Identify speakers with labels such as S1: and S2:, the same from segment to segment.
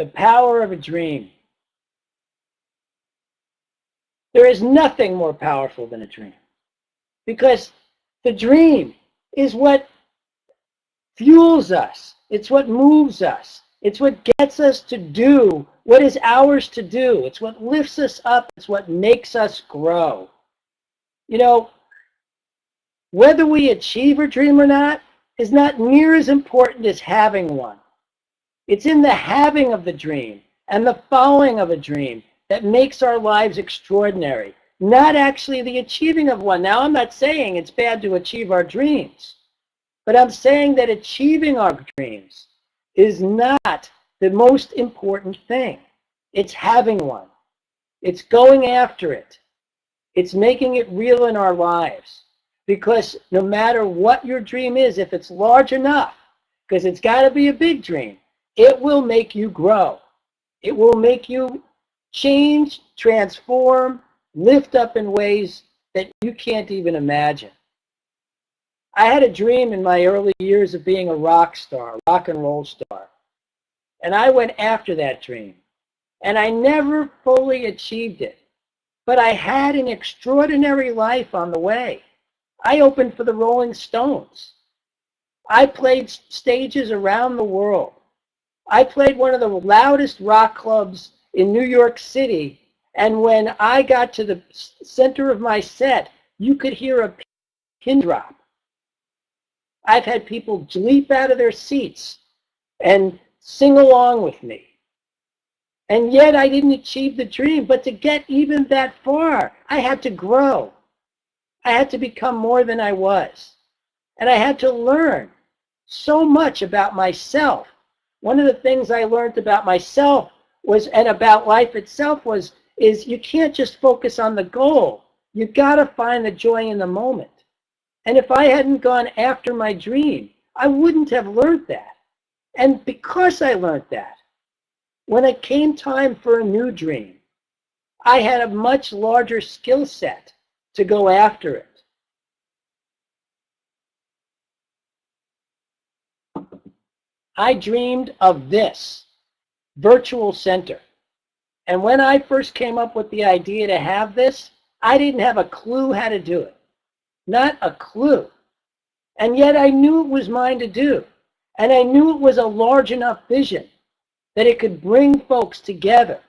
S1: The power of a dream. There is nothing more powerful than a dream, because the dream is what fuels us. It's what moves us. It's what gets us to do what is ours to do. It's what lifts us up. It's what makes us grow. You know, whether we achieve a dream or not is not near as important as having one. It's in the having of the dream and the following of a dream that makes our lives extraordinary, not actually the achieving of one. Now, I'm not saying it's bad to achieve our dreams, but I'm saying that achieving our dreams is not the most important thing. It's having one. It's going after it. It's making it real in our lives. Because no matter what your dream is, if it's large enough, because it's got to be a big dream, it will make you grow. It will make you change, transform, lift up in ways that you can't even imagine. I had a dream in my early years of being a rock star, rock and roll star. And I went after that dream. And I never fully achieved it. But I had an extraordinary life on the way. I opened for the Rolling Stones. I played stages around the world. I played one of the loudest rock clubs in New York City. And when I got to the center of my set, you could hear a pin drop. I've had people leap out of their seats and sing along with me. And yet I didn't achieve the dream. But to get even that far, I had to grow. I had to become more than I was. And I had to learn so much about myself. One of the things I learned about myself was, and about life itself is you can't just focus on the goal. You got to find the joy in the moment. And if I hadn't gone after my dream, I wouldn't have learned that. And because I learned that, when it came time for a new dream, I had a much larger skill set to go after it. I dreamed of this virtual center. And when I first came up with the idea to have this, I didn't have a clue how to do it. Not a clue. And yet I knew it was mine to do. And I knew it was a large enough vision that it could bring folks together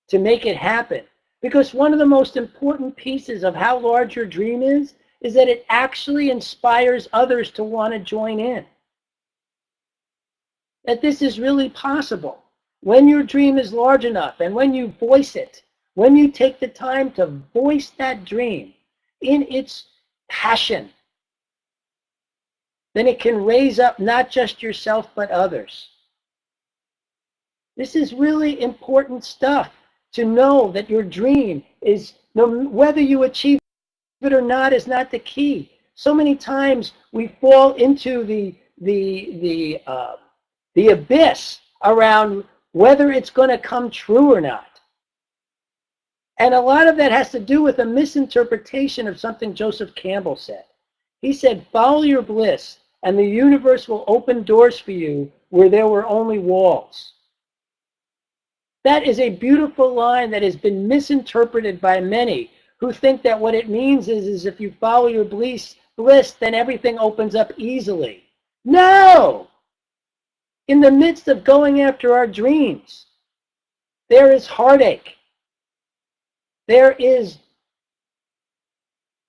S1: to make it happen. Because one of the most important pieces of how large your dream is that it actually inspires others to want to join in. That this is really possible. When your dream is large enough and when you voice it, when you take the time to voice that dream in its passion, then it can raise up not just yourself but others. This is really important stuff, to know that your dream is, whether you achieve it or not is not the key. So many times we fall into the abyss around whether it's going to come true or not. And a lot of that has to do with a misinterpretation of something Joseph Campbell said. He said, follow your bliss and the universe will open doors for you where there were only walls. That is a beautiful line that has been misinterpreted by many who think that what it means is if you follow your bliss, then everything opens up easily. No! In the midst of going after our dreams, there is heartache. There is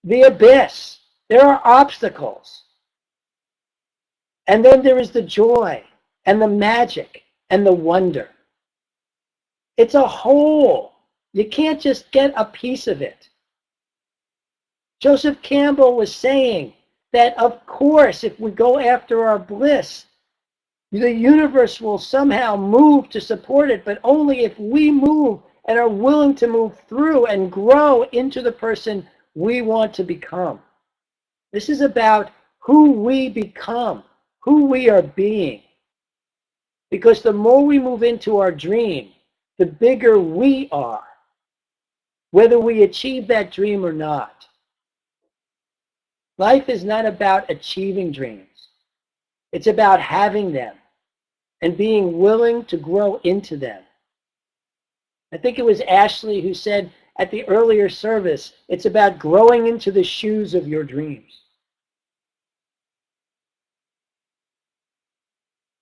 S1: the abyss. There are obstacles. And then there is the joy and the magic and the wonder. It's a whole. You can't just get a piece of it. Joseph Campbell was saying that, of course, if we go after our bliss, the universe will somehow move to support it, but only if we move and are willing to move through and grow into the person we want to become. This is about who we become, who we are being. Because the more we move into our dream, the bigger we are, whether we achieve that dream or not. Life is not about achieving dreams. It's about having them and being willing to grow into them. I think it was Ashley who said at the earlier service, it's about growing into the shoes of your dreams.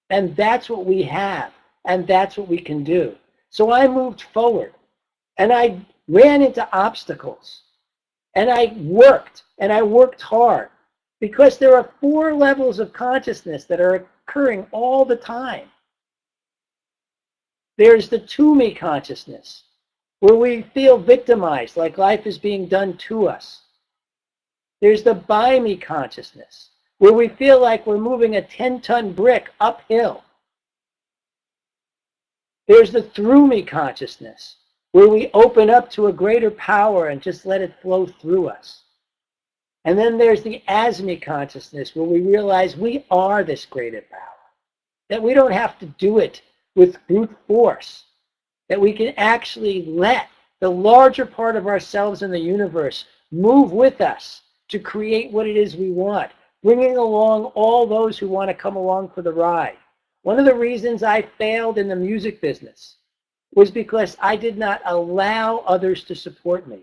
S1: And that's what we have, and that's what we can do. So I moved forward, and I ran into obstacles, and I worked hard, because there are 4 levels of consciousness that are occurring all the time. There's the to me consciousness, where we feel victimized, like life is being done to us. There's the by me consciousness, where we feel like we're moving a 10-ton brick uphill. There's the through me consciousness, where we open up to a greater power and just let it flow through us. And then there's the as me consciousness, where we realize we are this greater power, that we don't have to do it with brute force, that we can actually let the larger part of ourselves in the universe move with us to create what it is we want, bringing along all those who want to come along for the ride. One of the reasons I failed in the music business was because I did not allow others to support me.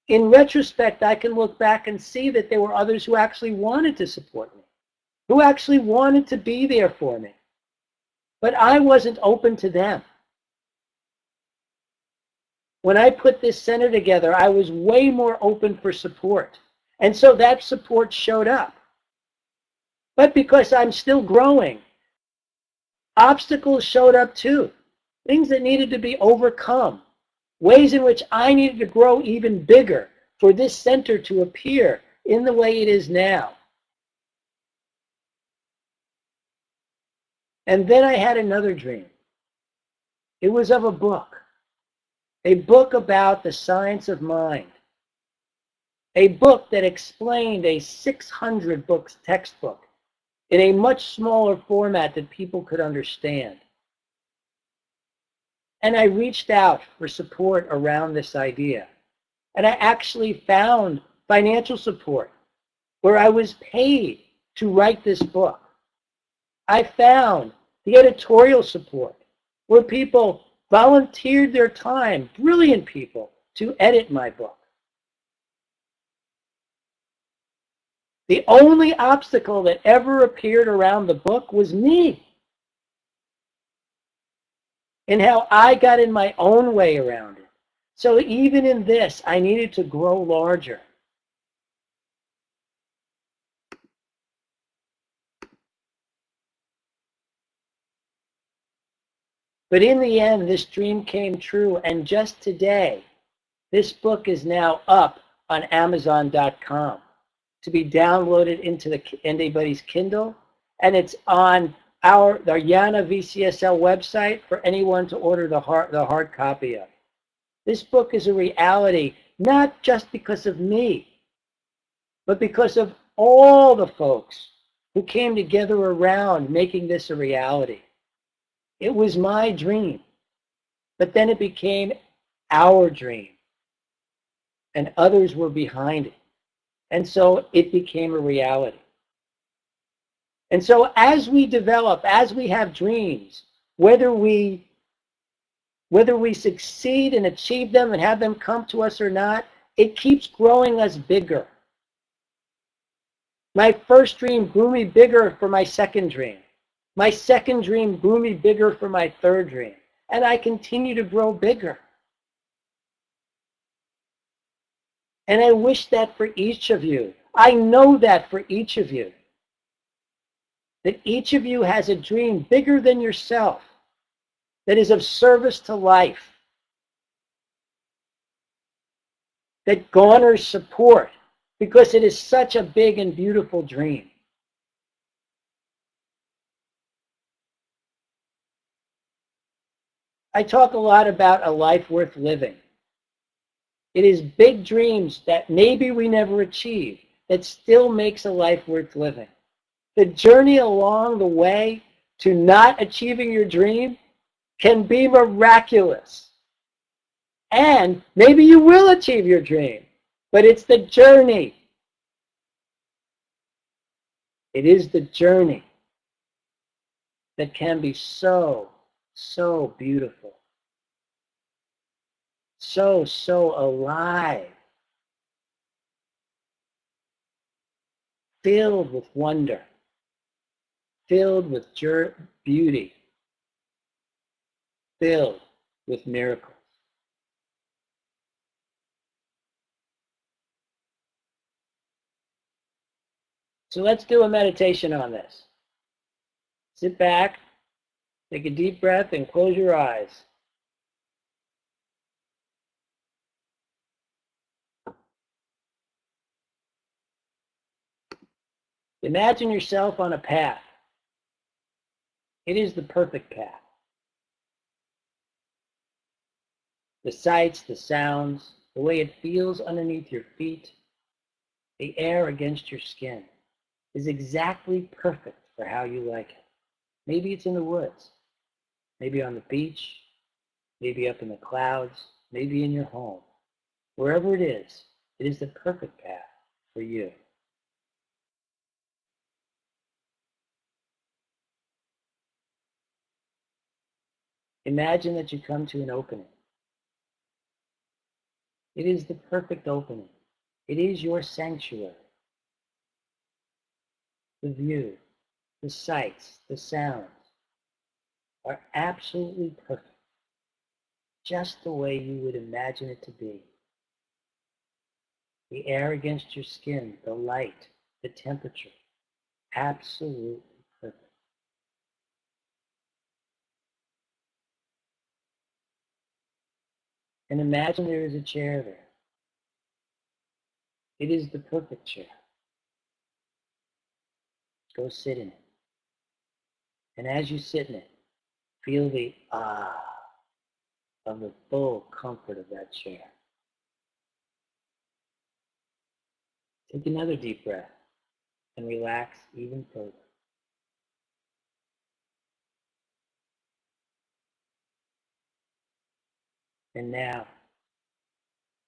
S1: In retrospect, I can look back and see that there were others who actually wanted to support me, who actually wanted to be there for me. But I wasn't open to them. When I put this center together, I was way more open for support. And so that support showed up. But because I'm still growing, obstacles showed up too. Things that needed to be overcome. Ways in which I needed to grow even bigger for this center to appear in the way it is now. And then I had another dream. It was of a book about the science of mind. A book that explained a 600 books textbook in a much smaller format that people could understand. And I reached out for support around this idea. And I actually found financial support where I was paid to write this book. I found the editorial support where people volunteered their time, brilliant people, to edit my book. The only obstacle that ever appeared around the book was me, and how I got in my own way around it. So even in this, I needed to grow larger. But in the end, this dream came true, and just today, this book is now up on Amazon.com to be downloaded into anybody's Kindle, and it's on the Yana VCSL website for anyone to order the hard copy of. This book is a reality, not just because of me, but because of all the folks who came together around making this a reality. It was my dream, but then it became our dream, and others were behind it. And so it became a reality. And so as we develop, as we have dreams, whether we succeed and achieve them and have them come to us or not, it keeps growing us bigger. My first dream grew me bigger for my second dream. My second dream grew me bigger for my third dream. And I continue to grow bigger. And I wish that for each of you. I know that for each of you. That each of you has a dream bigger than yourself, that is of service to life, that garners support, because it is such a big and beautiful dream. I talk a lot about a life worth living. It is big dreams that maybe we never achieve that still makes a life worth living. The journey along the way to not achieving your dream can be miraculous. And maybe you will achieve your dream, but it's the journey. It is the journey that can be so, so beautiful. so, so alive, filled with wonder, filled with beauty, filled with miracles. So let's do a meditation on this. Sit back, take a deep breath, and close your eyes. Imagine yourself on a path. It is the perfect path. The sights, the sounds, the way it feels underneath your feet, the air against your skin is exactly perfect for how you like it. Maybe it's in the woods, maybe on the beach, maybe up in the clouds, maybe in your home. Wherever it is the perfect path for you. Imagine that you come to an opening. It is the perfect opening. It is your sanctuary. The view, the sights, the sounds are absolutely perfect, just the way you would imagine it to be. The air against your skin, the light, the temperature, absolutely perfect. And imagine there is a chair there. It is the perfect chair. Go sit in it. And as you sit in it, feel the of the full comfort of that chair. Take another deep breath and relax even further. And now,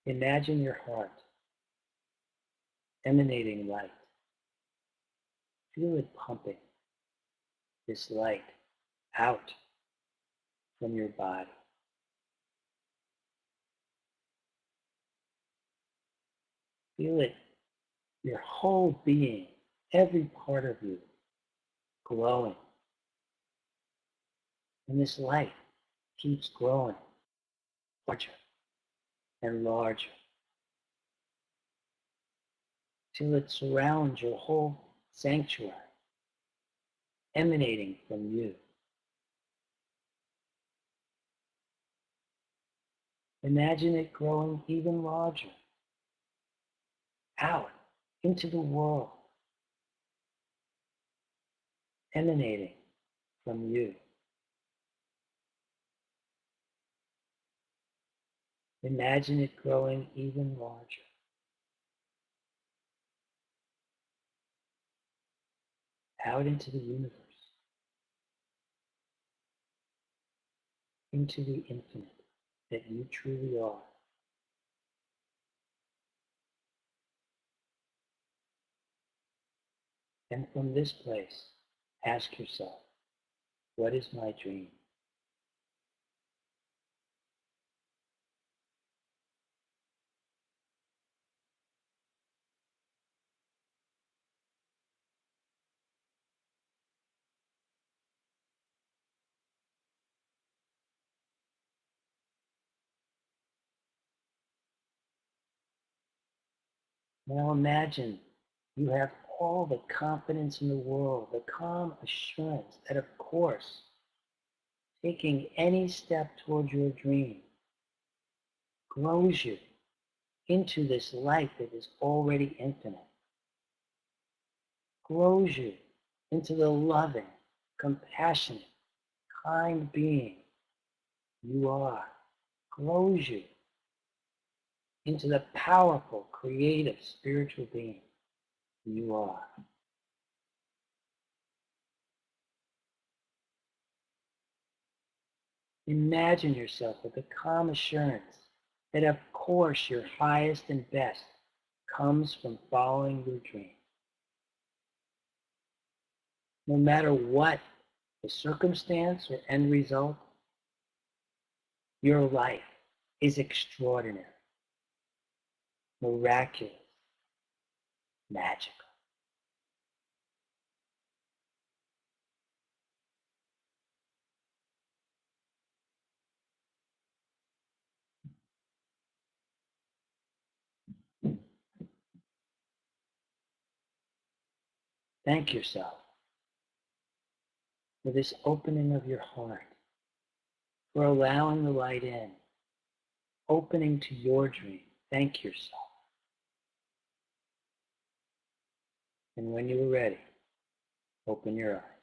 S1: imagine your heart emanating light. Feel it pumping this light out from your body. Feel it, your whole being, every part of you glowing. And this light keeps growing larger and larger till it surrounds your whole sanctuary, emanating from you. Imagine it growing even larger, out into the world, emanating from you. Imagine it growing even larger, out into the universe, into the infinite that you truly are. And from this place, ask yourself, what is my dream? Now imagine you have all the confidence in the world, the calm assurance that, of course, taking any step towards your dream grows you into this life that is already infinite, grows you into the loving, compassionate, kind being you are, grows you into the powerful, creative, spiritual being you are. Imagine yourself with the calm assurance that, of course, your highest and best comes from following your dream. No matter what the circumstance or end result, your life is extraordinary, miraculous, magical. Thank yourself for this opening of your heart, for allowing the light in, opening to your dream. Thank yourself. And when you are ready, open your eyes.